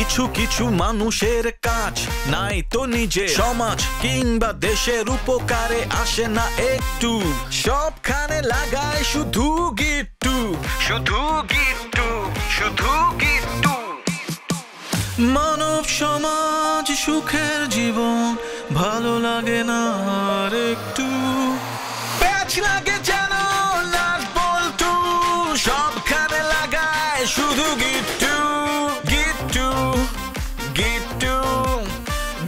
কিছু কিছু মানুষের কাজ নাই তো নিজে সমাজ কিংবা দেশের উপকারে আসে না একটু, সবখানে লাগায় শুধু গিট্টু, শুধু গিট্টু, শুধু গিট্টু। মানব সমাজ সুখের জীবন ভালো লাগে না আর একটু, প্যাচ লাগে যেন নাট বল্টু, সবখানে লাগায় শুধু গিট্টু, গিট্টু, গিট্টু,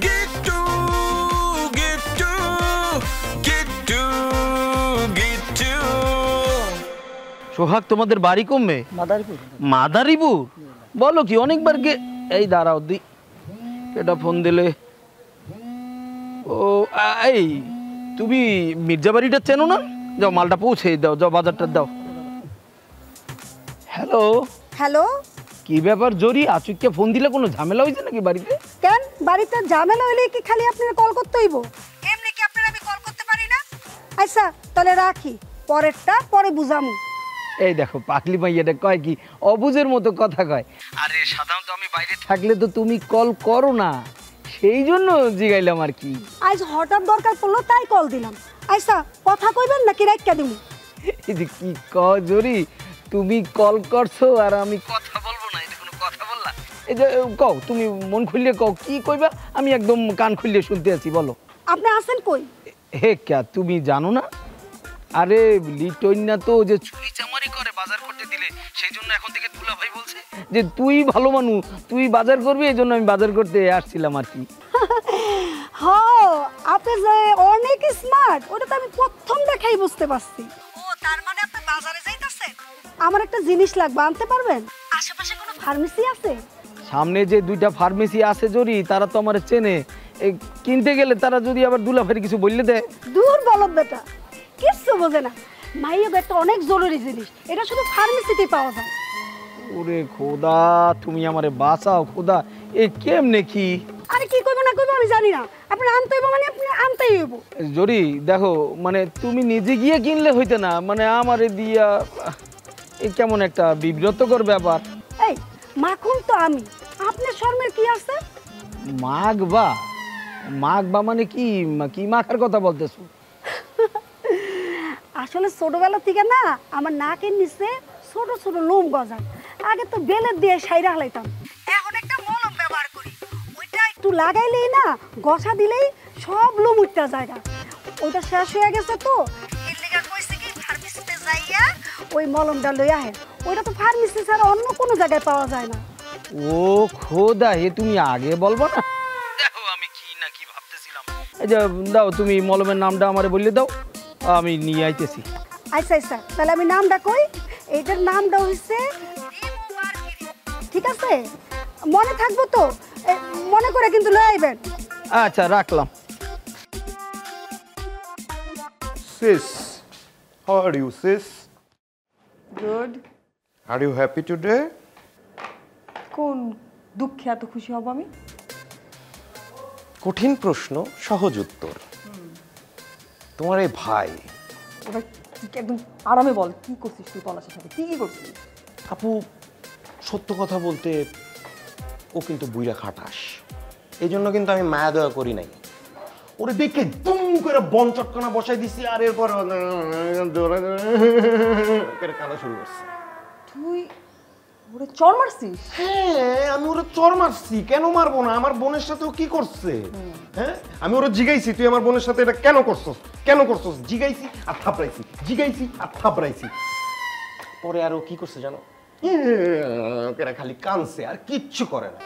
গিট্টু, গিট্টু, গিট্টু, গিট্টু। সোহাগ তোমাদের বাড়ি কমবে? মাদারীপুর। মাদারীপুর বলো কি? অনেকবার এই দাঁড়াও দি, এটা ফোন দিলে। ও এই তুমি মির্জা বাড়িটা চেনো না? যাও মালটা পৌঁছে দাও, যাও বাজারটা দাও। হ্যালো হ্যালো, কি ব্যাপার জরি, আচুককে ফোন দিলে কোনো ঝামেলা হয়েছে নাকি বাড়িতে? কেন বাড়িতে ঝামেলা হইলে কি খালি আপনারা কল করতে হইব? এমনি কি আপনারা আমি কল করতে পারি না? আচ্ছা তাহলে রাখি, পরেরটা পরে বুঝামু। এই দেখো পাগলি মাইয়াটা কয় কি অবুঝের মতো কথা কয়। আরে সাধারণত আমি বাইরে থাকলে তো তুমি কল করো না, সেই জন্য জিগাইলাম আর কি। আজ হঠাৎ দরকার পড়লো তাই কল দিলাম। আচ্ছা কথা কইবেন নাকি রাইখা দিমু? এই যে কি কও জরি, তুমি কল করছো আর আমি কথা বলবো না, এটা কোনো কথা বললা? এই যে কও, তুমি মন খুললে কও কি কইবা, আমি একদম কান খুললে শুনতে আছি, বলো। আপনি আছেন কই? হে ক্যা তুমি জানো না? আরে লিটইনা তো যে চুরি চামারি করে বাজার করতে দিলে, সেই জন্য এখন থেকে দুলা ভাই বলছে যে তুই ভালো মানুষ, তুই বাজার করবি, এই জন্য আমি বাজার করতে আসছিলাম আর কি। হ্যাঁ আপনি যে অনেক স্মার্ট, ওটা তো আমি প্রথম দেখাই বুঝতে পারছি। ও তার মানে আপনি বাজারে যাইতাছেন? আমার একটা জিনিস লাগবে, আনতে পারবেন? আশেপাশে কোনো ফার্মেসি আছে? সামনে যে দুইটা ফার্মেসি আছে জরি, তারা তো আমার চেনে, কিনতে গেলে তারা যদি আবার দুলা ভাইয়ের কিছু বললে দেয়। দূর বলদ বেটা, কিচ্ছু বোঝে না। মাইয়া একটা অনেক জরুরি জিনিস, এটা শুধু ফার্মেসিতেই পাওয়া যায়। ওরে খোদা, তুমি আমারে বাঁচাও খোদা, এ কেমনে কি? আরে কি করবো না করবো আমি জানি না, আপনি আনতে হইব মানে আপনি আনতেই হইব। জরি দেখো, মানে তুমি নিজে গিয়ে কিনলে হইতে না, মানে আমারে দিয়া এই কেমন একটা বিব্রতকর ব্যাপার। এই মাখন তো আমি, আপনার শর্মের কি আছে? মাগবা? মাগবা মানে কি? কি মাখার কথা বলতেছো? আসলে ছোটবেলা থেকে না আমার নাকের নিচে ছোট ছোট লোম গজায়, আগে তো বেলের দিয়ে সাইরা হালাইতাম, এখন একটা মলম ব্যবহার করি, ওইটা একটু লাগাইলেই না গসা দিলেই সব লোম উঠতে যায়। ওইটা শেষ হয়ে গেছে তো এর লেগে কইছে কি ফার্মেসিতে যাইয়া ওই মলমটা লই আহেন, ওইটা তো ফার্মেসি ছাড়া অন্য কোনো জায়গায় পাওয়া যায় না। ও খোদা, হে তুমি আগে বলবো না? দেখো আমি কি না কি ভাবতেছিলাম। এই যে দাও, তুমি মলমের নামটা আমারে বললে দাও, আমি নিয়ে আইতেছি। আচ্ছা আচ্ছা তাহলে আমি নামটা কই, এইটার নামটা হচ্ছে, ঠিক আছে মনে থাকবো তো, মনে করে কিন্তু লয়ে আইবেন। আচ্ছা রাখলাম। Sis, how are you, sis? Good. Are you happy today? কোন দুঃখে এত খুশি হব আমি? কঠিন প্রশ্ন, সহজ উত্তর। তোমার এই ভাই এবার তুই একদম আরামে বল, কি করছিস তুই পলাশের সাথে, কি কি করছিস? আপু, সত্য কথা বলতে ও কিন্তু বুইরা খাটাস, এই জন্য কিন্তু আমি মায়া দয়া করি নাই। ওরে দেখে দুম করে বন চটকানা বসাই দিছি, আর এরপর কাঁদা শুরু করছে। তুই ওরে চর মারছিস? হ্যাঁ, আমি ওরা চর মারছি, কেন মারবো না? আমার বোনের সাথে ও কি করছে? হ্যাঁ, আমি ওরা জিগাইছি তুই আমার বোনের সাথে এটা কেন করছস, কেন করছস, জিগাইছি আর থাপড়াইছি, জিগাইছি আর থাপড়াইছি। পরে আর ও কি করছে জানো? এরা খালি কানছে আর কিচ্ছু করে না।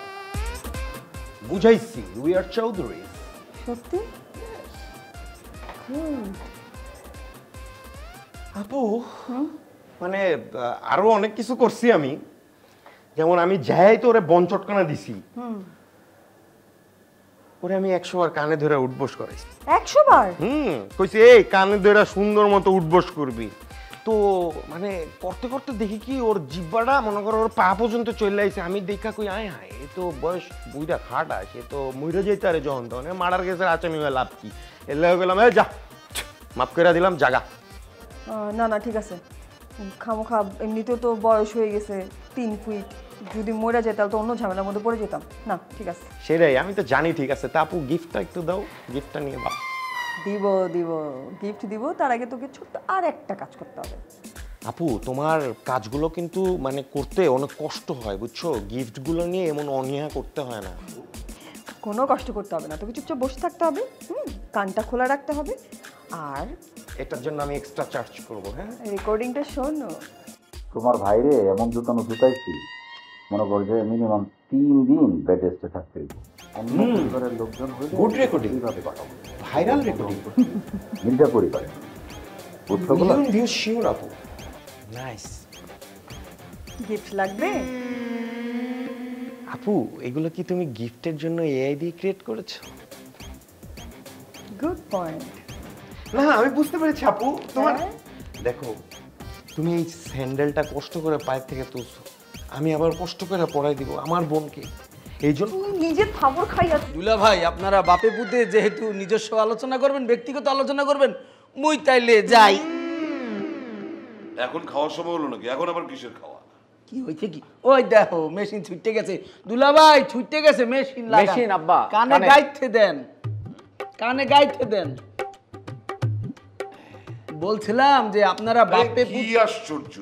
বুঝাইছি উই আর চৌধুরী। সত্যি? আপু মানে আরো অনেক কিছু করছি আমি, যেমন আমি যাই তো ওরে বন চটকানা দিছি, ওরে আমি 100 বার কানে ধরে উঠবোস করাইছি। 100 বার? কইছি এই কানে ধরে সুন্দর মতো উঠবোস করবি। তো মানে করতে করতে দেখি কি ওর জিব্বাটা মনে করো ওর পা পর্যন্ত চলে আইছে। আমি দেখা কই আয় হায়, এ তো বয়স বুইটা খাটা, সে তো মইরা যাইতে আরে যখন তখন মারার গেছে আচামি হয়ে লাভ কি? এলে গেলাম যা মাফ করে দিলাম জাগা। না না ঠিক আছে, খামোখা এমনিতেও তো বয়স হয়ে গেছে 3 ফিট, যদি মরে যেতাম তো অন্য ঝামেলার মধ্যে পড়ে যেতাম না। ঠিক আছে, সেটাই, আমি তো জানি। ঠিক আছে, তা আপু গিফটটা একটু দাও, গিফটটা নিয়ে বাপ। দিব দিব গিফট দিব, তার আগে তোকে ছোট্ট আর একটা কাজ করতে হবে। আপু তোমার কাজগুলো কিন্তু মানে করতে অনেক কষ্ট হয় বুঝছো, গিফটগুলো নিয়ে এমন অনীহা করতে হয় না। কোনো কষ্ট করতে হবে না, তোকে চুপচাপ বসে থাকতে হবে, কানটা খোলা রাখতে হবে, আর এটার জন্য আমি এক্সট্রা চার্জ করব। হ্যাঁ, রেকর্ডিংটা শোনো। তোমার ভাইরে এমন জুতানো জুতাইছি, মনে কর যে মিনিমাম 3 দিন বেড রেস্টে থাকতে হইব। অন্য পরিবারের লোকজন হইলে গুড রেকর্ডিং, এইভাবে পাঠাবো, ভাইরাল রেকর্ডিং, মির্জা পরিবার। বুঝছোগুলো মিলিয়ন ভিউ শিওর আপু। নাইস। গিফট লাগবে? আপু এগুলো কি তুমি গিফটের জন্য এআই দিয়ে ক্রিয়েট করেছো? Good point. না আমি বুঝতে পেরেছি আপু, তোমার হ্যাঁ? দেখো তুমি এই স্যান্ডেলটা কষ্ট করে পায়ের থেকে তুলছো, আমি আবার কষ্ট করে পরাই দিব আমার বোনকে, এই জন্য তুই নিজে থাবর খাইয়া। দুলা ভাই আপনারা বাপে পুতে যেহেতু নিজস্ব আলোচনা করবেন, ব্যক্তিগত আলোচনা করবেন, মুই তাইলে যাই। এখন খাওয়ার সময় হলো নাকি? এখন আবার কিসের খাওয়া? কি হইছে কি? ওই দেখো মেশিন ছুটতে গেছে দুলা ভাই, ছুটতে গেছে মেশিন। মেশিন আব্বা, কানে গাইতে দেন, কানে গাইতে দেন। বলছিলাম যে আপনারা বাপে কি আশ্চর্য,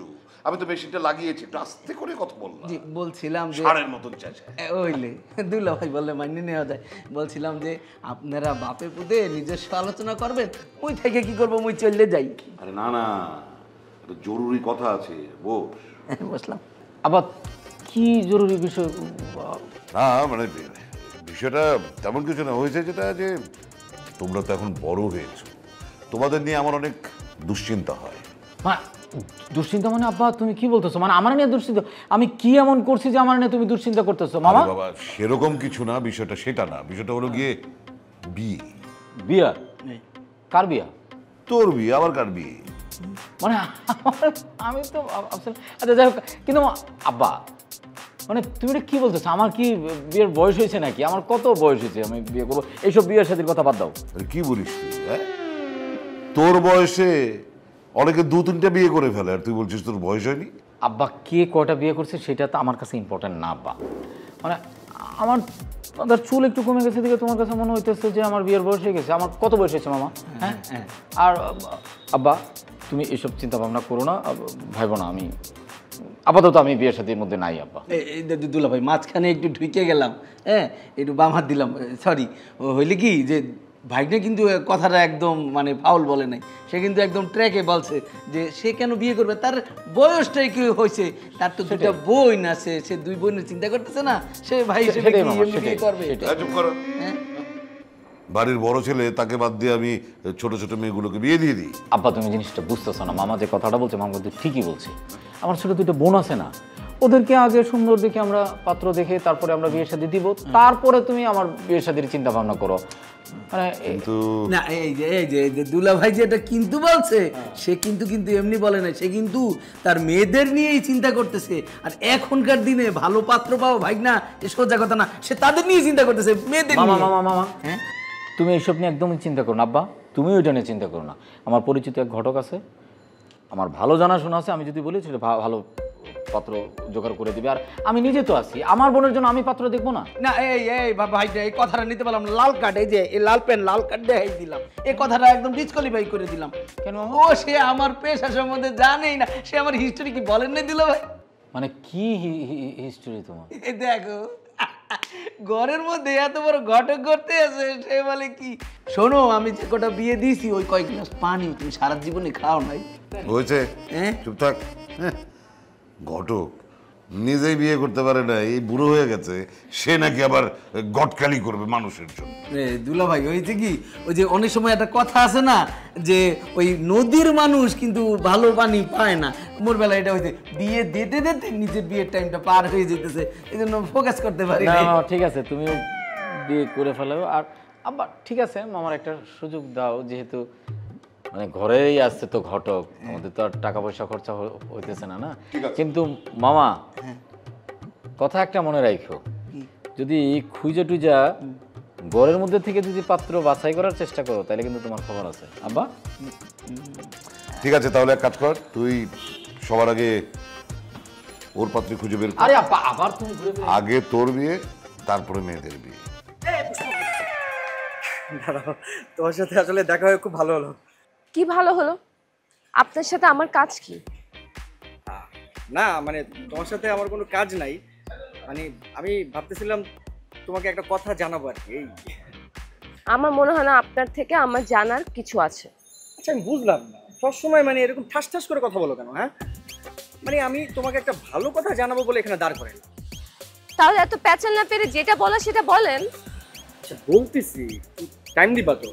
আমি তো মেশিনটা লাগিয়েছি, একটু আস্তে করে কথা বললাম। জি বলছিলাম যে সারের মতন চাচা। ওইলে দুলা ভাই বললে মাইনে নেওয়া যায়। বলছিলাম যে আপনারা বাপে পুতে নিজস্ব আলোচনা করবেন, মুই থেকে কি করবো, মুই চললে যাই। আরে না না, একটা জরুরি কথা আছে, বস। বসলাম। আবার কি জরুরি বিষয়? না মানে বিষয়টা তেমন কিছু না, হয়েছে যেটা যে তোমরা তো এখন বড় হয়েছো, তোমাদের নিয়ে আমার অনেক দুশ্চিন্তা হয়। দুশ্চিন্তা মানে আব্বা তুমি কি বলতেছো? মানে আমার নিয়ে দুশ্চিন্তা? আমি কি এমন করছি যে আমার নিয়ে তুমি দুশ্চিন্তা করতেছো মামা? আরে বাবা সেরকম কিছু না, বিষয়টা সেটা না, বিষয়টা হলো গিয়ে বিয়ে। বিয়া? কার বিয়া? তোর বিয়ে, আবার কার বিয়ে? মানে আমি তো আচ্ছা যাই হোক, কিন্তু আব্বা মানে তুমি এটা কি বলতেছো? আমার কি বিয়ের বয়স হয়েছে নাকি? আমার কত বয়স হয়েছে আমি বিয়ে করবো? এইসব বিয়ের সাথে কথা বাদ দাও। আরে কি বলিস তুই? হ্যাঁ, তোর বয়সে অনেকে 2-3টা বিয়ে করে ফেলে, আর তুই বলছিস তোর বয়স হয়নি? আব্বা কে কয়টা বিয়ে করছে সেটা তো আমার কাছে ইম্পর্টেন্ট না আব্বা। মানে আমার মাথার চুল একটু কমে গেছে দেখে তোমার কাছে মনে হইতেছে যে আমার বিয়ের বয়স হয়ে গেছে। আমার কত বয়স হয়েছে মামা? হ্যাঁ, আর আব্বা তুমি এসব চিন্তা ভাবনা করো না, ভাইব না। আমি আপাতত আমি বিয়ের সাথে মধ্যে নাই আব্বা। দুলা ভাই মাঝখানে একটু ঢুকে গেলাম, হ্যাঁ একটু বাম হাত দিলাম, সরি। হইলে কি যে ভাইটা কিন্তু কথাটা একদম মানে ফাউল বলে নাই, সে কিন্তু একদম ট্র্যাকে বলছে যে সে কেন বিয়ে করবে, তার বয়সটাই কি হয়েছে, তার তো দুটা বোন আছে, সে 2 বোনের চিন্তা করতেছে না, সে ভাই হিসেবে কি এমনি বিয়ে করবে? চুপ করো। হ্যাঁ? বাড়ির বড় ছেলে, তাকে বাদ দিয়ে আমি ছোট ছোট মেয়েগুলোকে বিয়ে দিয়ে দিই? আব্বা তুমি জিনিসটা বুঝতেছো না, মামা যে কথাটা বলছে মামা কিন্তু ঠিকই বলছে। আমার ছোট 2টা বোন আছে না, ওদেরকে আগে সুন্দর দেখে আমরা পাত্র দেখে তারপরে আমরা বিয়ের শাদী দিব, তারপরে তুমি আমার বিয়ের শাদীর চিন্তা ভাবনা করো। মানে কিন্তু না এই যে দুলা ভাই যেটা কিন্তু বলছে, সে কিন্তু এমনি বলে না, সে কিন্তু তার মেয়েদের নিয়েই চিন্তা করতেছে। আর এখনকার দিনে ভালো পাত্র পাওয়া ভাই না এ সোজা কথা না, সে তাদের নিয়ে চিন্তা করতেছে, মেয়েদের মামা নিয়ে। মামা মামা হ্যাঁ তুমি এইসব নিয়ে একদমই চিন্তা করো না আব্বা, তুমি ওইটা নিয়ে চিন্তা করো না। আমার পরিচিত এক ঘটক আছে, আমার ভালো জানাশোনা আছে, আমি যদি বলি সেটা ভালো পাত্র জোগাড় করে দিবে। আর আমি নিজে তো আছি, আমার বোনের জন্য আমি পাত্র দেখবো না? না এই ভাই এই কথাটা নিতে পারলাম না। লাল কার্ড, এই যে এই লাল পেন লাল কার্ড দেখাই দিলাম, এই কথাটা একদম ডিসকোয়ালিফাই করে দিলাম। কেন? ও সে আমার পেশা সম্বন্ধে জানেই না, সে আমার হিস্টোরি কি বলেন না দিল ভাই। মানে কি হিস্টোরি তোমার? এই দেখো ঘরের মধ্যে এত বড় ঘটক করতে আছে, সে বলে কি, শোনো আমি যে কটা বিয়ে দিয়েছি ওই কয়েক গ্লাস পানি তুমি সারা জীবনে খাও নাই। হয়েছে, হ্যাঁ? চুপ থাক। হ্যাঁ, ঘটক নিজেই বিয়ে করতে পারে না, এই বুড়ো হয়ে গেছে, সে নাকি আবার গটকালি করবে মানুষের জন্য। দুলা ভাই হয়েছে কি, ওই যে অনেক সময় একটা কথা আছে না যে ওই নদীর মানুষ কিন্তু ভালো পানি পায় না, মোর বেলা এটা হয়েছে, বিয়ে দিতে দিতে নিজের বিয়ের টাইমটা পার হয়ে যেতেছে, এই জন্য ফোকাস করতে পারি না না। ঠিক আছে, তুমিও বিয়ে করে ফেলো। আর আব্বা ঠিক আছে, আমার একটা সুযোগ দাও, যেহেতু মানে ঘরেই আসছে তো ঘটক, আমাদের তো আর টাকা পয়সা খরচা হইতেছে না না। কিন্তু মামা কথা একটা মনে রাখো, যদি খুঁজে টুজা ঘরের মধ্যে থেকে যদি পাত্র বাছাই করার চেষ্টা করো তাহলে কিন্তু তোমার খবর আছে আব্বা। ঠিক আছে, তাহলে এক কাজ কর, তুই সবার আগে ওর পাত্রী খুঁজে বের কর। আরে আব্বা আবার তুমি ঘুরে ফিরে আগে তোর বিয়ে, তারপরে মেয়েদের বিয়ে। দাঁড়াও, তোমার সাথে আসলে দেখা হয়ে খুব ভালো হলো। কি ভালো হলো? আপনার সাথে আমার কাজ কি? না মানে তোমার সাথে আমার কোনো কাজ নাই, মানে আমি ভাবতেছিলাম তোমাকে একটা কথা জানাবো আর কি। এই আমার মনে হয় না আপনার থেকে আমার জানার কিছু আছে। আচ্ছা আমি বুঝলাম না, সবসময় মানে এরকম ঠাস ঠাস করে কথা বলো কেন? হ্যাঁ মানে আমি তোমাকে একটা ভালো কথা জানাবো বলে এখানে দাঁড় করেন। তাহলে এত প্যাচাল না পেরে যেটা বলা সেটা বলেন। আচ্ছা বলতেছি, টাইম দিবা তো?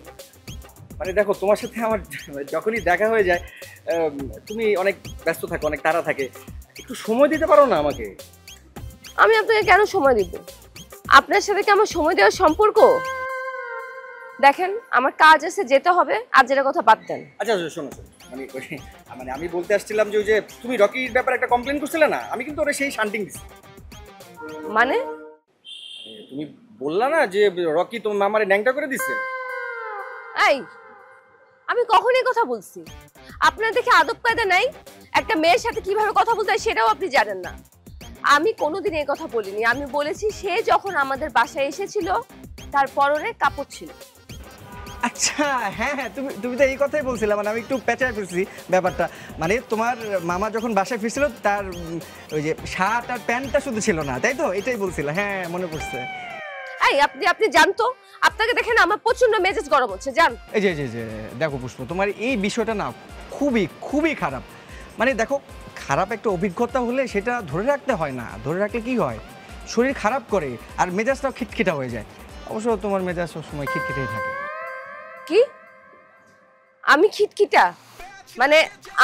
মানে দেখো তোমার সাথে আমার যখনই দেখা হয়ে যায় তুমি অনেক ব্যস্ত থাকো, অনেক তাড়া থাকে, একটু সময় দিতে পারো না আমাকে? আমি আপনাকে কেন সময় দিব? আপনার সাথে কি আমার সময় দেওয়ার সম্পর্ক? দেখেন আমার কাজ আছে, যেতে হবে, আর যেটা কথা বাদ দেন। আচ্ছা শোনো শোনো, মানে আমি বলতে আসছিলাম যে ওই যে তুমি রকির ব্যাপারে একটা কমপ্লেন করছিলে না, আমি কিন্তু ওরা সেই শান্টিং দিছি। মানে তুমি বললা না যে রকি তোমার মামারে ন্যাংটা করে দিচ্ছে? এই আমি কখনই কথা বলছি? আপনার দেখে আদব কায়দা নাই? একটা মেয়ের সাথে কিভাবে কথা বলতে হয় সেটাও আপনি জানেন না। আমি কোনোদিন এই কথা বলিনি। আমি বলেছি সে যখন আমাদের বাসায় এসেছিল তার পরনে কাপড় ছিল। আচ্ছা হ্যাঁ হ্যাঁ, তুমি তো এই কথাই বলছিলে, মানে আমি একটু পেঁচায় ফেলছি ব্যাপারটা। মানে তোমার মামা যখন বাসায় ফিরছিল তার ওই যে শার্ট আর প্যান্টটা শুধু ছিল না, তাই তো? এটাই বলছিল, হ্যাঁ মনে পড়ছে। এই আপনি জানতো? আপনাকে দেখেন আমার প্রচন্ড মেজাজ গরম হচ্ছে, জান। এই যে দেখো পুষ্প, তোমার এই বিষয়টা না খুবই খুবই খারাপ। মানে দেখো, খারাপ একটা অভিজ্ঞতা হলে সেটা ধরে রাখতে হয় না, ধরে রাখলে কি হয়, শরীর খারাপ করে আর মেজাজটাও খিটখিটা হয়ে যায়। অবশ্য তোমার মেজাজ সবসময় খিটখিটেই থাকে। কি? আমি খিটখিটা? মানে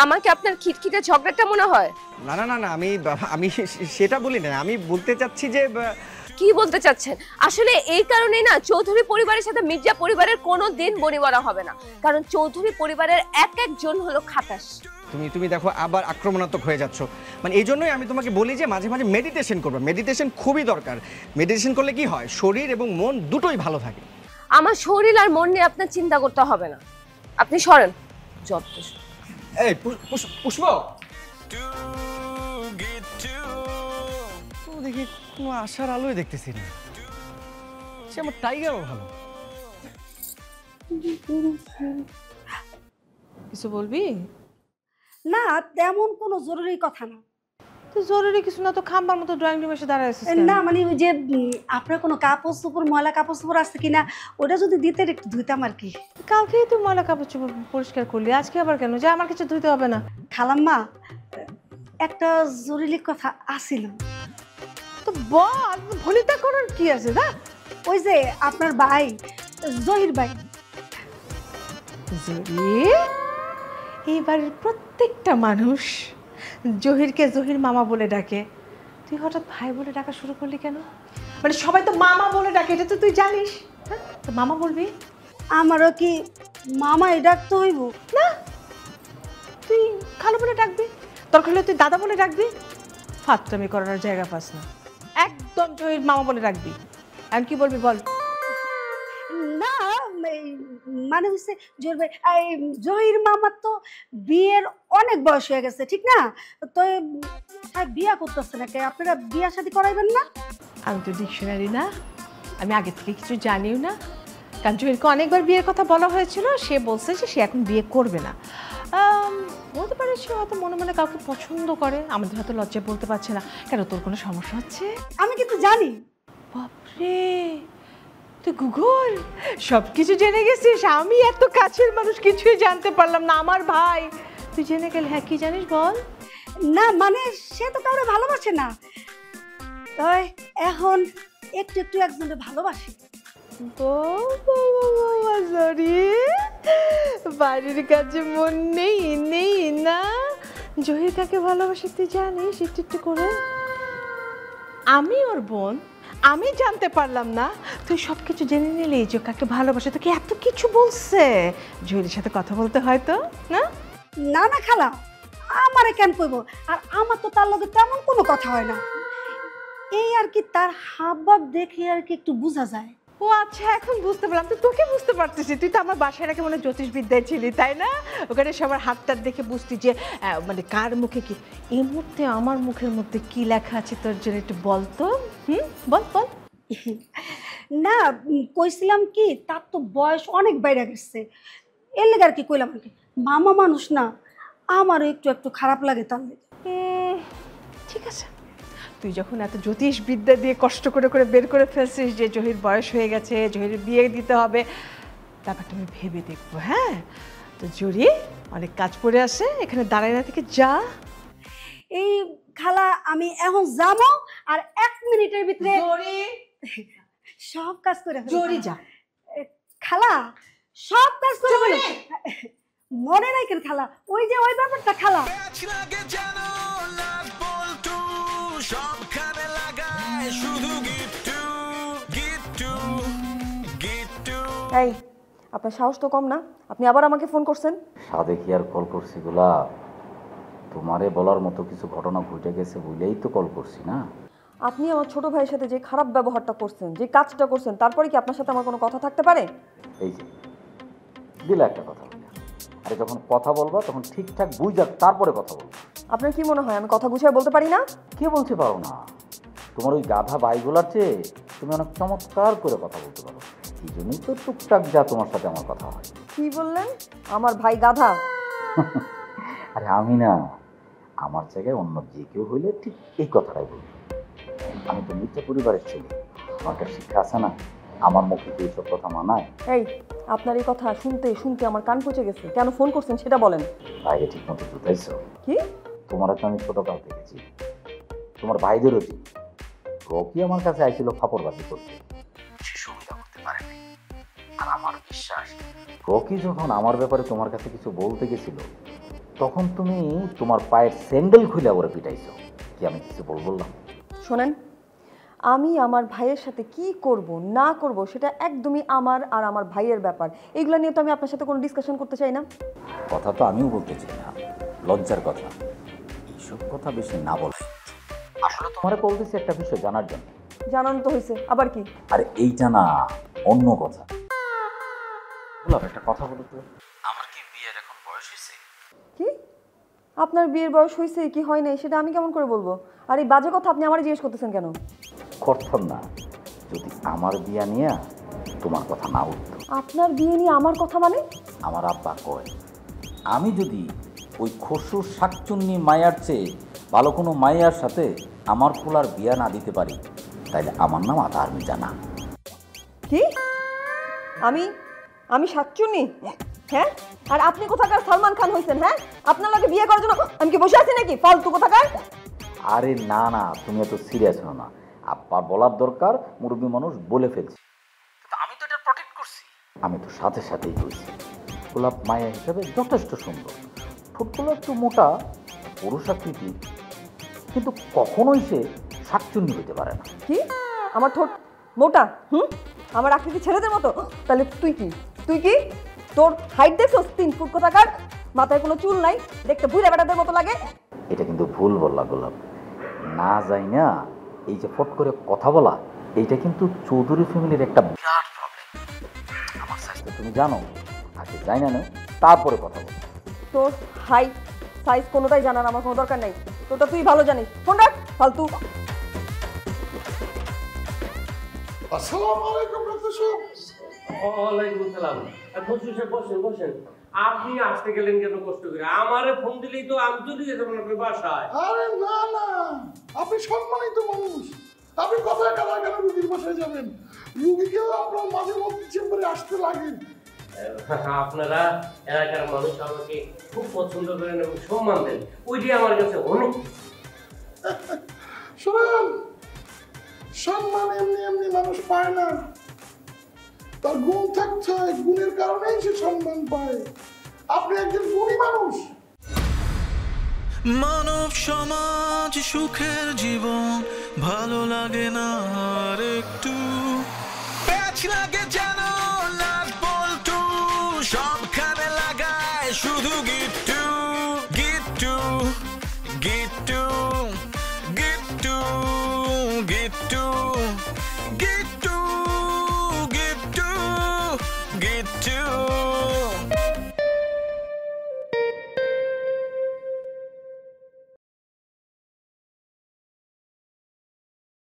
আমাকে আপনার খিটখিটা ঝগড়াটা মনে হয়? না না না না, আমি সেটা বলি না। আমি বলতে চাচ্ছি যে কি বলতে চাচ্ছেন? আসলে এই কারণেই না চৌধুরী পরিবারের সাথে মির্জা পরিবারের কোনো দিন বনিবনা হবে না, কারণ চৌধুরী পরিবারের এক একজন হলো খাটাস। তুমি দেখো আবার আক্রমণাত্মক হয়ে যাচ্ছ। মানে এই জন্যই আমি তোমাকে বলি যে মাঝে মাঝে মেডিটেশন করবে। মেডিটেশন খুবই দরকার। মেডিটেশন করলে কি হয়, শরীর এবং মন দুটোই ভালো থাকে। আমার শরীর আর মন নিয়ে আপনার চিন্তা করতে হবে না, আপনি সরেন। যত এই পুষ্প, তো দেখি কোনো আশার আলোই দেখতেছি না। সে আমার টাইগারও ভালো। কিছু বলবি? না তেমন কোনো জরুরি কথা না। তো জরুরি কিছু না তো খাম্বার মতো ড্রয়িং রুমে এসে দাঁড়ায় আছিস না মানে ওই যে আপনার কোনো কাপড় চোপড়, ময়লা কাপড় চোপড় আছে কিনা ওটা যদি দিতে একটু ধুইতাম আর কি। কালকেই তো ময়লা কাপড় চোপড় পরিষ্কার করলি, আজকে আবার কেন? যে আমার কিছু ধুইতে হবে না? খালাম্মা একটা জরুরি কথা আছিল। তো বল, ভনিতা করার কি আছে? না ওই যে আপনার ভাই জহির ভাই। জহির? এই বাড়ির প্রত্যেকটা মানুষ জহিরকে জহির মামা বলে ডাকে, তুই হঠাৎ ভাই বলে ডাকা শুরু করলি কেন? মানে সবাই তো মামা বলে ডাকে, এটা তো তুই জানিস। হ্যাঁ তো মামা বলবি। আমারও কি মামাই ডাকতে হইব? না, তুই খালু বলে ডাকবি, দরকার হলে তুই দাদা বলে ডাকবি। ফাতরামি করানোর জায়গা পাস না, একদম জহির মামা বলে ডাকবি। আর কি বলবি বল? না মানে হচ্ছে জহির ভাই, জহির মামার তো বিয়ের অনেক বয়স হয়ে গেছে, ঠিক না? তো বিয়া করতেছে নাকি? আপনারা বিয়া শাদী করাইবেন না? আমি তো ডিকশনারি না, আমি আগে থেকে কিছু জানিও না। কারণ জহিরকে অনেকবার বিয়ের কথা বলা হয়েছিল, সে বলছে যে সে এখন বিয়ে করবে না। বলতে পারে সে হয়তো মনে মনে কাউকে পছন্দ করে, আমাদের হয়তো লজ্জায় বলতে পারছে না। কেন, তোর কোনো সমস্যা হচ্ছে? আমি কিন্তু জানি। বাপরে, তুই গুগল সব কিছু জেনে গেছিস? আমি এত কাছের মানুষ কিছুই জানতে পারলাম না। আমার ভাই, তুই জেনে গেলে। হ্যাঁ কি জানিস বল? না মানে সে তো কাউরে ভালোবাসে না, তাই এখন একটু একটু একজনের ভালোবাসে। বাড়ির কাছে মন নেই নেই না? জহির কাকে ভালোবাসে তুই জানিস একটু একটু করে? আমি ওর বোন, আমি জানতে পারলাম না, তুই সব কিছু জেনে নিলি যে কাকে ভালোবাসে। তোকে এত কিছু বলছে, জহিরের সাথে কথা বলতে হয় তো না? না না খালা, আমারে কেন কইব? আর আমার তো তার লগে তেমন কোনো কথা হয় না, এই আর কি তার হাবভাব দেখে আর কি একটু বোঝা যায়। ও আচ্ছা, এখন বুঝতে পারলাম। তো তোকে বুঝতে পারতেছি, তুই তো আমার বাসায় নাকি মানে জ্যোতিষবিদ্যায় ছিলি, তাই না? ওখানে সবার হাতটার দেখে বুঝতি যে মানে কার মুখে কি। এই মুহূর্তে আমার মুখের মধ্যে কি লেখা আছে তোর জন্য একটু বল তো। বল বল। না, কইছিলাম কি, তার তো বয়স অনেক বাইরে গেছে, এর লেগে আর কি কইলাম আর কি। মামা মানুষ না, আমারও একটু একটু খারাপ লাগে তার লেগে। ঠিক আছে, তুই যখন এত জ্যোতিষবিদ্যা দিয়ে কষ্ট করে করে বের করে ফেলছিস যে জহির বয়স হয়ে গেছে, জহির বিয়ে দিতে হবে, ব্যাপারটা আমি ভেবে দেখবো। হ্যাঁ, তো জরি অনেক কাজ পড়ে আসে, এখানে দাঁড়ায় না থেকে যা। এই খালা, আমি এখন যাবো আর 1 মিনিটের ভিতরে সব কাজ করে ফেলবো। জরি যা। খালা, সব কাজ করে ফেলবো। মনে নাই কেন খালা, ওই যে ওই ব্যাপারটা খালা। সবখানে লাগায় শুধু গিট্টু গিট্টু গিট্টু। এই, আপনার সাহস তো কম না, আপনি আবার আমাকে ফোন করছেন। সাদে কি আর কল করছি গোলাপ? তোমারে বলার মতো কিছু ঘটনা ঘটে গেছে বলেই তো কল করছি না। আপনি আমার ছোট ভাইয়ের সাথে যে খারাপ ব্যবহারটা করছেন, যে কাজটা করছেন, তারপরে কি আপনার সাথে আমার কোনো কথা থাকতে পারে? এই যে দিলা একটা কথা বলি, আরে যখন কথা বলবা তখন ঠিকঠাক বুঝা তারপরে কথা বলবা। আপনার কি মনে হয় আমি কথা গুছিয়ে বলতে পারি না? কে বলতে পারো না? তোমার ওই গাধা বাইগুলার চেয়ে তুমি অনেক চমৎকার করে কথা বলতে পারো, এই জন্যই তো টুকটাক যা তোমার সাথে আমার কথা হয়। কি বললেন? আমার ভাই গাধা? আরে আমি না, আমার জায়গায় অন্য যে কেউ হইলে ঠিক এই কথাটাই বলবো। আমি তো মিথ্যা পরিবারের ছেলে, আমাকে শিক্ষা আছে না, আমার মুখে তো এইসব কথা মানায়। এই, আপনার এই কথা শুনতে শুনতে আমার কান পচে গেছে। কেন ফোন করছেন সেটা বলেন। ভাইকে ঠিক মতো বুঝাইছো? কি? তোমার তো আমি ছোটকাল দেখেছি, তোমার ভাইদেরও ছিল। রকি আমার কাছে আইছিল ফাপড়বাজি করতে, সে সুবিধা করতে পারেনি। আর আমার বিশ্বাস, রকি যখন আমার ব্যাপারে তোমার কাছে কিছু বলতে গেছিল, তখন তুমি তোমার পায়ের স্যান্ডেল খুলে ওরে পিটাইছো। কি আমি কিছু বললাম? শোনেন, আমি আমার ভাইয়ের সাথে কি করব না করব সেটা একদমই আমার আর আমার ভাইয়ের ব্যাপার। এগুলো নিয়ে তো আমি আপনার সাথে কোনো ডিসকাশন করতে চাই না। কথা তো আমিও বলতে চাই না, লজ্জার কথা। এইসব কথা বেশি না বলে। আসলে তোমার কল দিছি একটা বিষয় জানার জন্য। জানানো তো হয়েছে, আবার কি? আরে এইটা না, অন্য কথা। বললাম একটা কথা বলো তো, আমার কি বিয়ের এখন বয়স হয়েছে? কি? আপনার বিয়ের বয়স হয়েছে কি হয় নাই সেটা আমি কেমন করে বলবো? আর এই বাজে কথা আপনি আমারই জিজ্ঞেস করতেছেন কেন? করতাম না যদি আমার বিয়া নিয়ে তোমার কথা না উঠতো। আপনার বিয়ে নিয়ে আমার কথা মানে? আমার আব্বা কয়, আমি যদি ওই খসুর শাকচুন্নি মায়ার চেয়ে ভালো কোনো মায়ার সাথে আমার পোলার বিয়া না দিতে পারি, তাইলে আমার নাম আতার মির্জা না। কি? আমি শাকচুন্নি? হ্যাঁ? আর আপনি কোথাকার সালমান খান হয়েছেন? হ্যাঁ, আপনার লাগে বিয়ে করার জন্য আমি কি বসে আছি নাকি ফালতু কোথাকার? আরে না না, তুমি এত সিরিয়াস হও না। আব্বার বলার দরকার, মুরব্বী মানুষ বলে ফেলছি। আমি তো এটা প্রটেক্ট করছি। আমি তো সাথে সাথেই বলছি, গোলাপ মায়া হিসাবে যথেষ্ট সুন্দর, ঠোঁটগুলো একটু মোটা, পুরুষ আকৃতি, কিন্তু কখনোই সে শাকচুন্নি হইতে পারে না। কি? আমার ঠোঁট মোটা? আমার আকৃতি ছেলেদের মতো? তাহলে তুই কি? তোর হাইট দেখছস 3 ফুট কোথাকার? মাথায় কোনো চুল নাই, দেখতে বুড়া বেটাদের মতো লাগে। এটা কিন্তু ভুল বললা গোলাপ। না যাই না, এই যে ফট করে কথা বলা, এইটা কিন্তু চৌধুরী ফ্যামিলির একটা বিরাট প্রবলেম। আমার স্বাস্থ্য তুমি জানো, আগে যাই না তারপরে কথা বল। তোর হাইট সাইজ কোনোটাই জানার আমার কোনো দরকার নাই, তোরটা তুই ভালো জানিস। ফোন রাখ, ফালতু। আসসালামু আলাইকুম ডক্টর সাহেব। ওয়ালাইকুম আসসালাম। বসেন বসেন। আপনি আসতে গেলেন কেন কষ্ট করে? আমারে ফোন দিলেই তো আমি চলে যেতাম আপনার বাসায়। আরে না না, আপনি সম্মানিত মানুষ, আপনি কথায় কথায় কেন রুগীর বাসায় যাবেন? রুগীকেও আপনার মাঝে মধ্যে চেম্বারে আসতে লাগে। আপনারা এলাকার মানুষ আমাকে খুব পছন্দ করেন এবং সম্মান দেন, ওইটাই আমার কাছে অনেক। শোনেন, সম্মান এমনি এমনি মানুষ পায় না, তার গুণ থাকতে হয়, গুণের কারণেই সে সম্মান পায়। আপনি একজন গুণী মানুষ। মানব সমাজ সুখের জীবন, ভালো লাগে না আর একটু প্যাচ লাগে।